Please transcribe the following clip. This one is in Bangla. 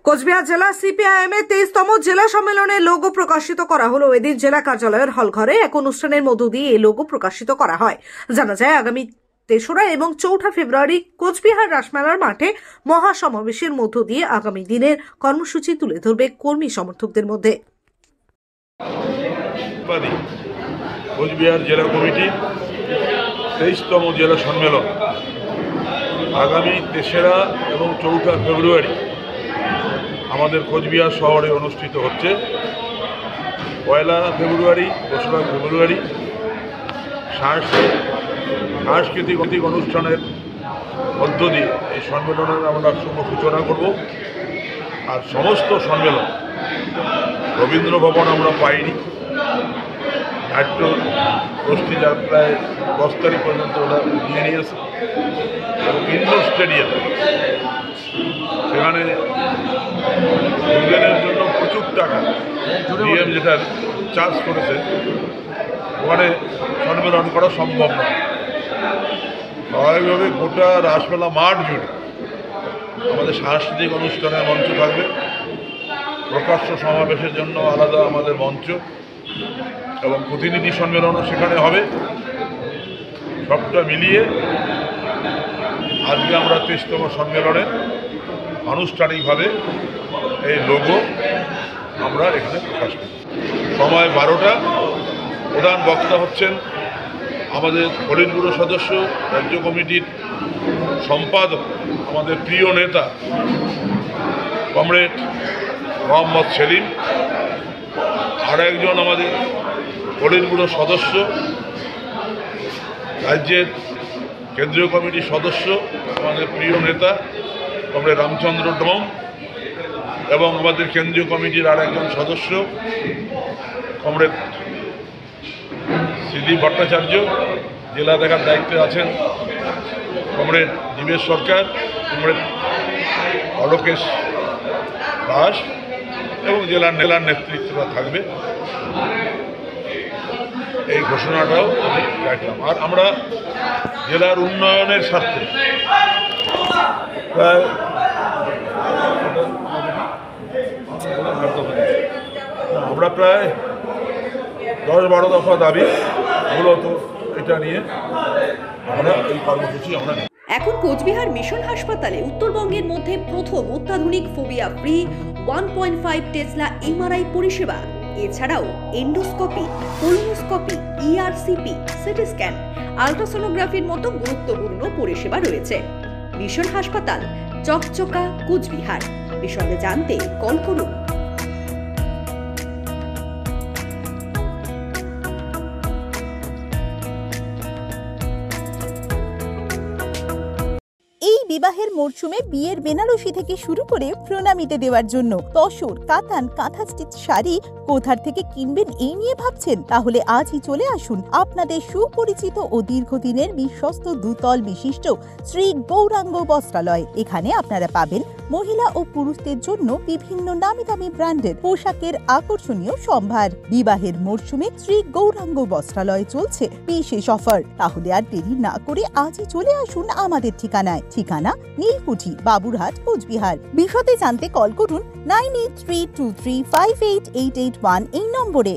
কোচবিহার জেলা সিপিআইএম এর 23তম জেলা সম্মেলনের লোগো প্রকাশিত করা হলো। এদিন জেলা কার্যালয়ের হলঘরে এক অনুষ্ঠানের মধ্য দিয়ে এই লোগো প্রকাশিত করা হয়। জানা যায় আগামী 3রা এবং 4ঠা ফেব্রুয়ারি কোচবিহার রাসমেলার মাঠে মহাসমাবেশের মধ্য দিয়ে আগামী দিনের কর্মসূচি তুলে ধরবে কর্মী সমর্থকদের মধ্যে। কোচবিহার জেলা কমিটি 23তম জেলা সম্মেলন আগামী 3রা এবং 4ঠা ফেব্রুয়ারি আমাদের কোচবিহার শহরে অনুষ্ঠিত হচ্ছে। 1 ফেব্রুয়ারি 2রা ফেব্রুয়ারি সাংস্কৃতিক অনুষ্ঠানের মধ্য দিয়ে এই সম্মেলনের আমরা শুভ সূচনা করব। আর সমস্ত সম্মেলন রবীন্দ্র ভবন আমরা পাইনি, নাট্য গোষ্ঠী যার প্রায় 10 তারিখ পর্যন্ত ওরা নিয়ে নিয়েছে এবং ইন্ডোর স্টেডিয়াম, সেখানে দুজনের জন্য প্রচুর টাকা ডিএম যেটা চার্জ করেছে, ওখানে সম্মেলন করা সম্ভব নয়। স্বাভাবিকভাবে গোটা রাসমেলা মাঠ জুড়ে আমাদের সাংস্কৃতিক অনুষ্ঠানের মঞ্চ থাকবে, প্রকাশ্য সমাবেশের জন্য আলাদা আমাদের মঞ্চ এবং প্রতিনিধি সম্মেলনও সেখানে হবে। সবটা মিলিয়ে আজকে আমরা 23তম সম্মেলনে আনুষ্ঠানিকভাবে এই লোগো আমরা এখানে প্রকাশ করি। সময় 12টা। প্রধান বক্তা হচ্ছেন আমাদের পলিট ব্যুরো সদস্য, রাজ্য কমিটির সম্পাদক, আমাদের প্রিয় নেতা কমরেড মোহাম্মদ সেলিম। আর একজন আমাদের পলিট ব্যুরো সদস্য, রাজ্যের কেন্দ্রীয় কমিটির সদস্য, আমাদের প্রিয় নেতা কমরেড রামচন্দ্র ডোম, এবং আমাদের কেন্দ্রীয় কমিটির আর একজন সদস্য কমরেড সিদ্ধি ভট্টাচার্য। জেলা দেখার দায়িত্বে আছেন কমরেড জীবেশ সরকার, কমরেড অলোকেশ দাস এবং জেলার নেতৃত্বরা থাকবে। এই ঘোষণাটাও আমি রাখলাম। আর আমরা জেলার উন্নয়নের স্বার্থে প্রায় আমরা প্রায় 10-12 দফা দাবি মূলত এটা নিয়ে আমরা এই কর্মসূচি আমরা। এখন কোচবিহার মিশন হাসপাতালে উত্তরবঙ্গের মধ্যে প্রথম অত্যাধুনিক ফোবিয়া ফ্রি 1.5 টেসলা এমআরআই পরিষেবা। এছাড়াও endoscopy, colonoscopy, ERCP, CT scan, আল্ট্রাসোনোগ্রাফির মতো গুরুত্বপূর্ণ পরিষেবা রয়েছে। মিশন হাসপাতাল, চকচকা, কোচবিহার। বিশদে জানতে কল করুন। এই বিবাহের মরশুমে বিয়ের বেনারসি থেকে শুরু করে প্রণামীতে দেওয়ার জন্য তসর, কাতান, কাঁথা স্টিচ শাড়ি কোথার থেকে কিনবেন এই নিয়ে ভাবছেন? তাহলে আজই চলে আসুন আপনাদের সুপরিচিত ও দীর্ঘদিনের বিশ্বস্ত দুতল বিশিষ্ট শ্রী গৌরাঙ্গ বস্ত্রালয়। এখানে আপনারা পাবেন মহিলা ও পুরুষদের জন্য বিভিন্ন নামি দামি ব্র্যান্ডের পোশাকের আকর্ষণীয় সম্ভার। বিবাহের মরশুমে শ্রী গৌরাঙ্গ বস্ত্রালয়ে চলছে বিশেষ অফার। তাহলে আর দেরি না করে আজই চলে আসুন আমাদের ঠিকানায়। ঠিকানা নীলকুঠি, বাবুরহাট, কোচবিহার। বিশদে জানতে কল করুন 9832358881 এই নম্বরে।